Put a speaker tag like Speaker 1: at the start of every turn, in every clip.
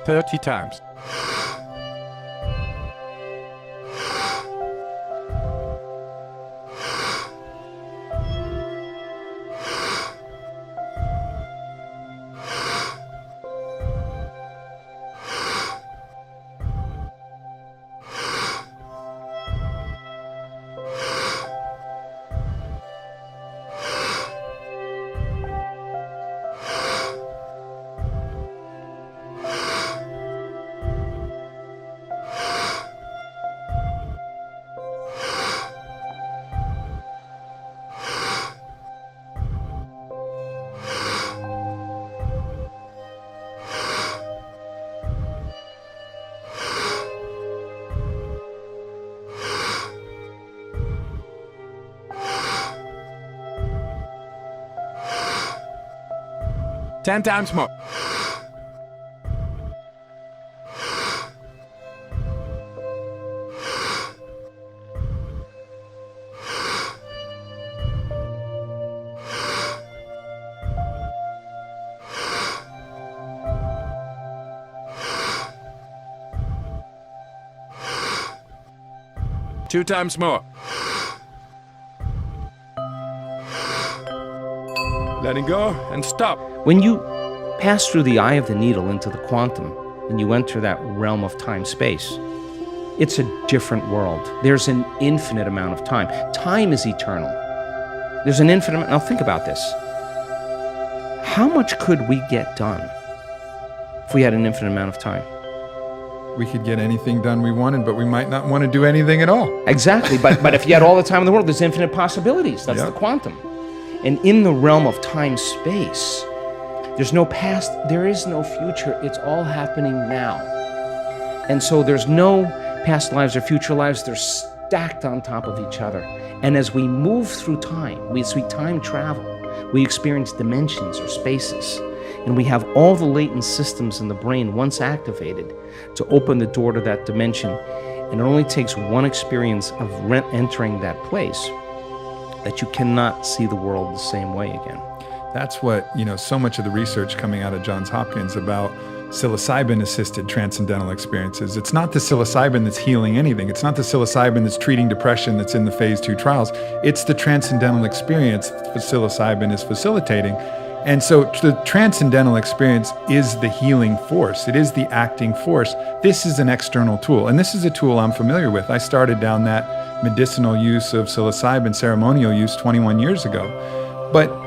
Speaker 1: 30 times. Ten times more. Two times more. Letting go and stop.
Speaker 2: When you pass through the eye of the needle into the quantum and you enter that realm of time-space, it's a different world. There's an infinite amount of time. Time is eternal. There's an infinite amount. Now think about this. How much could we get done if we had an infinite amount of time?
Speaker 3: We could get anything done we wanted, but we might not want to do anything at all.
Speaker 2: Exactly, but if you had all the time in the world, there's infinite possibilities. That's the quantum. And in the realm of time-space, there's no past, there is no future. It's all happening now. And so there's no past lives or future lives. They're stacked on top of each other. And as we move through time, as we time travel, we experience dimensions or spaces. And we have all the latent systems in the brain once activated to open the door to that dimension. And it only takes one experience of entering that place that you cannot see the world the same way again.
Speaker 3: That's what, so much of the research coming out of Johns Hopkins about psilocybin-assisted transcendental experiences. It's not the psilocybin that's healing anything. It's not the psilocybin that's treating depression that's in the phase 2 trials. It's the transcendental experience that psilocybin is facilitating. And so the transcendental experience is the healing force. It is the acting force. This is an external tool. And this is a tool I'm familiar with. I started down that medicinal use of psilocybin, ceremonial use 21 years ago.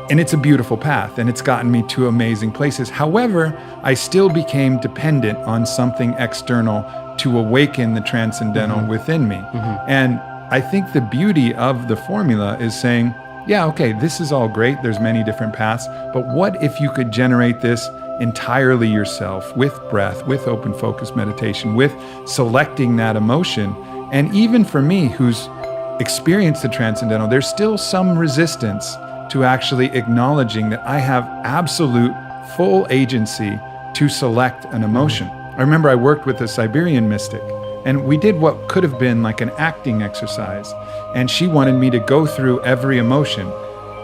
Speaker 3: And it's a beautiful path, and it's gotten me to amazing places. However, I still became dependent on something external to awaken the transcendental within me. And I think the beauty of the formula is saying, yeah, okay, this is all great. There's many different paths, but what if you could generate this entirely yourself with breath, with open focus meditation, with selecting that emotion? And even for me, who's experienced the transcendental, there's still some resistance to actually acknowledging that I have absolute full agency to select an emotion. I remember I worked with a Siberian mystic, and we did what could have been like an acting exercise. And she wanted me to go through every emotion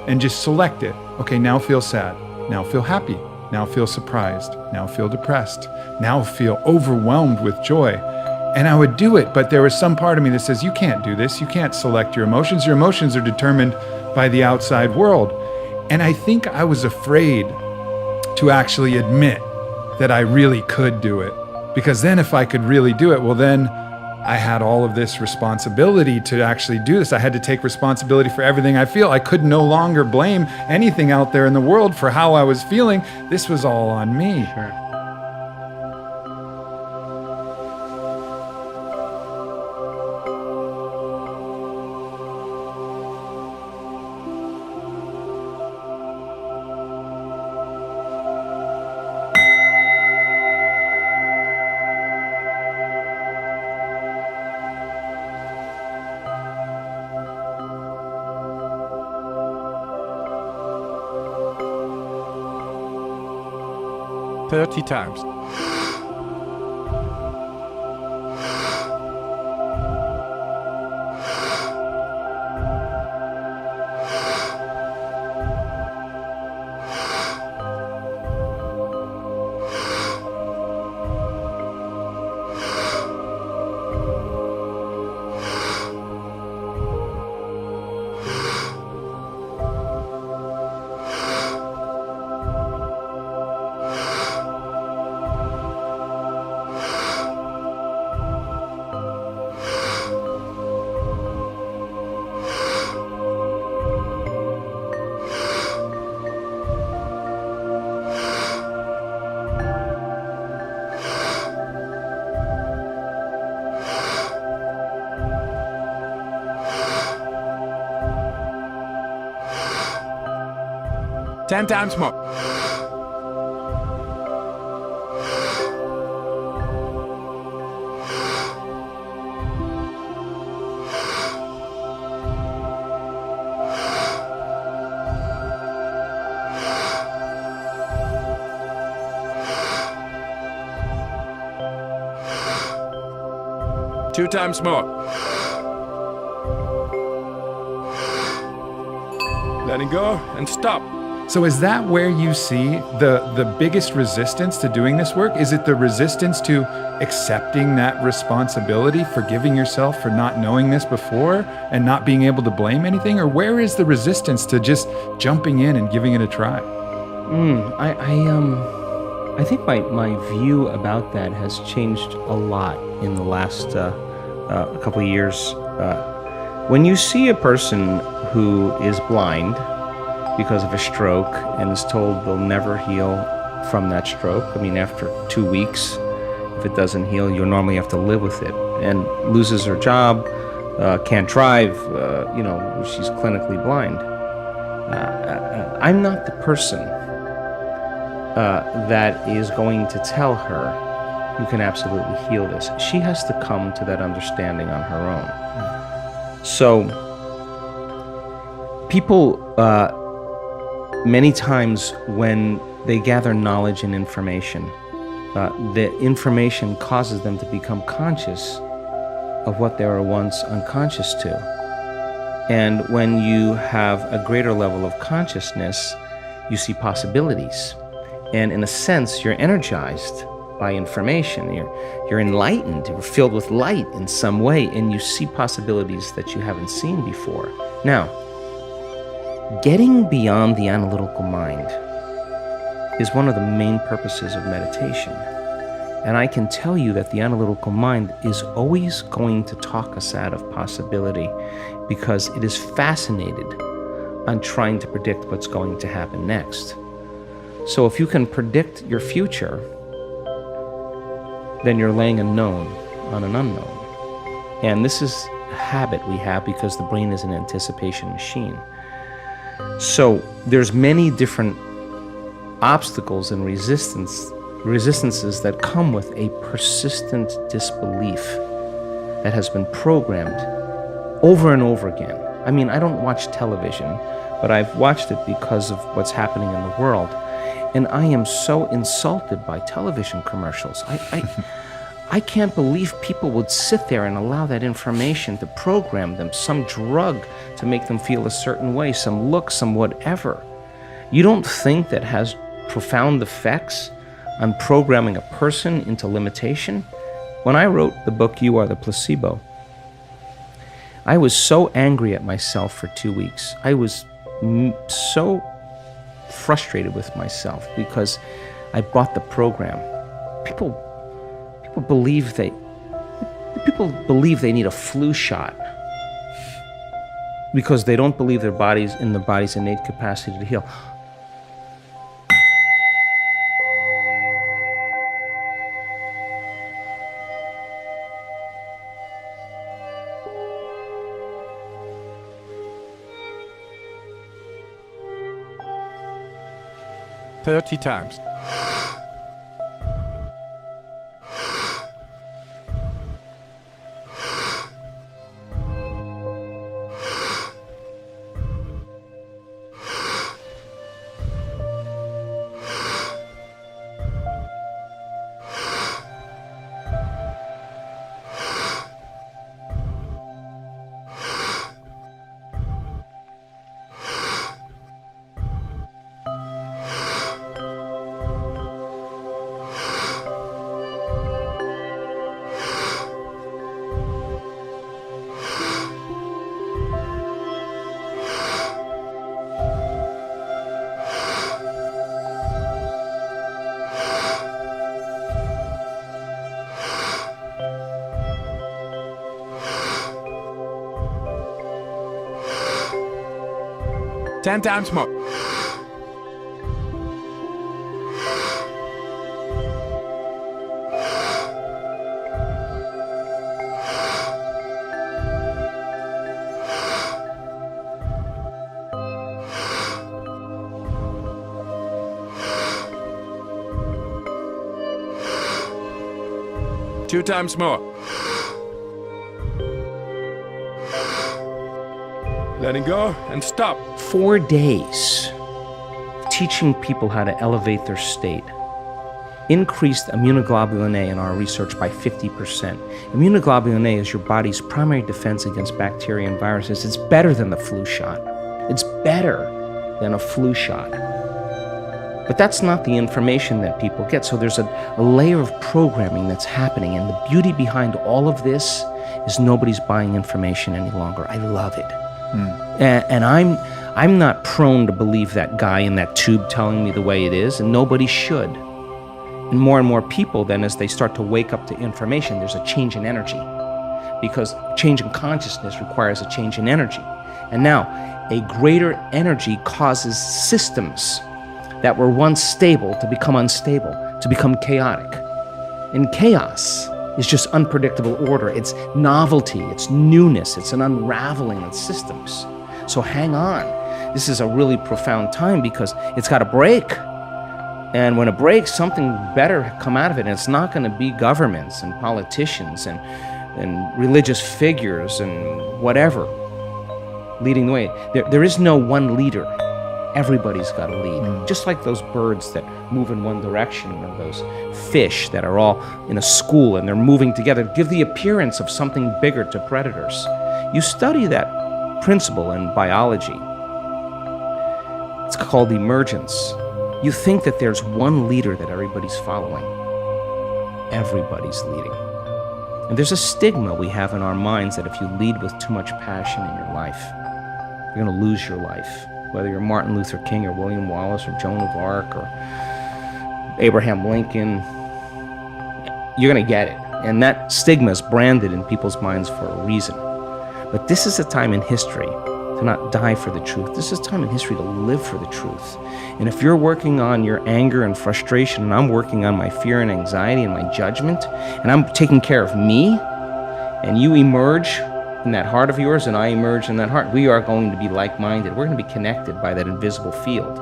Speaker 3: and just select it. Okay, now feel sad, now feel happy, now feel surprised, now feel depressed, now feel overwhelmed with joy. And I would do it, but there was some part of me that says, you can't do this. You can't select your emotions. Your emotions are determined by the outside world. And I think I was afraid to actually admit that I really could do it. Because then if I could really do it, well then I had all of this responsibility to actually do this. I had to take responsibility for everything I feel. I could no longer blame anything out there in the world for how I was feeling. This was all on me.
Speaker 2: Sure.
Speaker 1: 30 times. 10 times more. Two times more. Letting go and stop.
Speaker 3: So is that where you see the biggest resistance to doing this work? Is it the resistance to accepting that responsibility, forgiving yourself for not knowing this before and not being able to blame anything? Or where is the resistance to just jumping in and giving it a try?
Speaker 2: I think my view about that has changed a lot in the last couple of years. When you see a person who is blind because of a stroke and is told they'll never heal from that stroke, I mean, after 2 weeks, if it doesn't heal, you'll normally have to live with it, and loses her job, can't drive, she's clinically blind. I'm not the person that is going to tell her you can absolutely heal this. She has to come to that understanding on her own. So people many times when they gather knowledge and information, the information causes them to become conscious of what they were once unconscious to. And when you have a greater level of consciousness, you see possibilities. And in a sense, you're energized by information. You're enlightened, you're filled with light in some way, and you see possibilities that you haven't seen before. Now, getting beyond the analytical mind is one of the main purposes of meditation. And I can tell you that the analytical mind is always going to talk us out of possibility because it is fascinated on trying to predict what's going to happen next. So if you can predict your future, then you're laying a known on an unknown. And this is a habit we have because the brain is an anticipation machine. So there's many different obstacles and resistances that come with a persistent disbelief that has been programmed over and over again. I mean, I don't watch television, but I've watched it because of what's happening in the world. And I am so insulted by television commercials. I can't believe people would sit there and allow that information to program them, some drug to make them feel a certain way, some look, some whatever. You don't think that has profound effects on programming a person into limitation? When I wrote the book, You Are the Placebo, I was so angry at myself for 2 weeks. I was so frustrated with myself because I bought the program. People believe they need a flu shot because they don't believe their body's innate capacity to heal.
Speaker 1: Thirty times. Ten times more. 2 times more. Letting go and stop.
Speaker 2: 4 days teaching people how to elevate their state increased immunoglobulin A in our research by 50%. Immunoglobulin A is your body's primary defense against bacteria and viruses. It's better than the flu shot. It's better than a flu shot. But that's not the information that people get. So there's a layer of programming that's happening. And the beauty behind all of this is nobody's buying information any longer. I love it. And I'm not prone to believe that guy in that tube telling me the way it is, and nobody should. And more people then, as they start to wake up to information, there's a change in energy. Because change in consciousness requires a change in energy. And now, a greater energy causes systems that were once stable to become unstable, to become chaotic. And chaos is just unpredictable order. It's novelty, it's newness, it's an unraveling of systems. So hang on. This is a really profound time because it's got to break. And when it breaks, something better come out of it. And it's not going to be governments and politicians and religious figures and whatever leading the way. There is no one leader. Everybody's got to lead. Just like those birds that move in one direction, or those fish that are all in a school and they're moving together to give the appearance of something bigger to predators. You study that principle in biology. It's called emergence. You think that there's one leader that everybody's following. Everybody's leading. And there's a stigma we have in our minds that if you lead with too much passion in your life, you're going to lose your life. Whether you're Martin Luther King or William Wallace or Joan of Arc or Abraham Lincoln, you're going to get it. And that stigma is branded in people's minds for a reason. But this is a time in history to not die for the truth. This is a time in history to live for the truth. And if you're working on your anger and frustration, and I'm working on my fear and anxiety and my judgment, and I'm taking care of me, and you emerge in that heart of yours, and I emerge in that heart, we are going to be like-minded. We're going to be connected by that invisible field.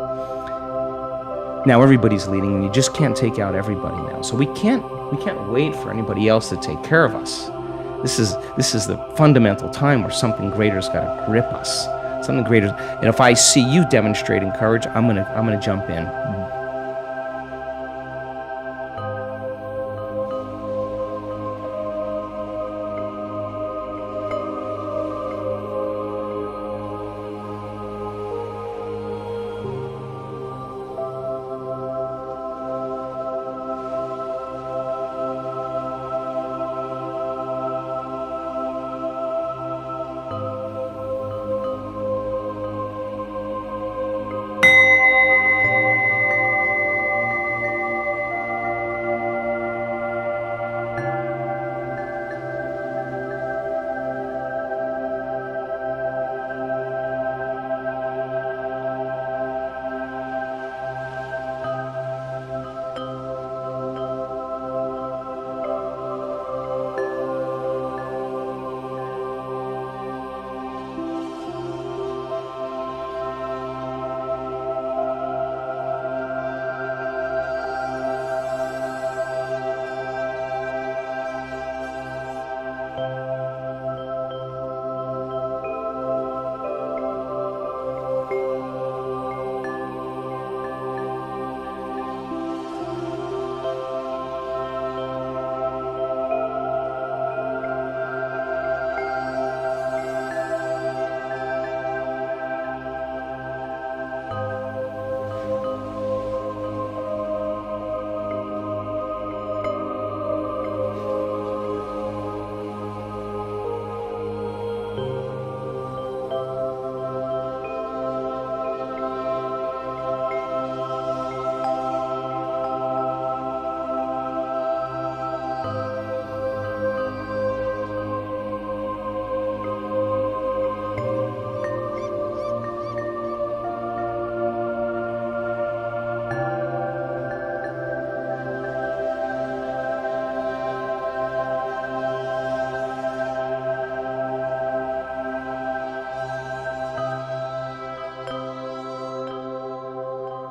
Speaker 2: Now everybody's leading, and you just can't take out everybody now. So we can't wait for anybody else to take care of us. This is the fundamental time where something greater's got to grip us. Something greater. And if I see you demonstrating courage, I'm gonna jump in.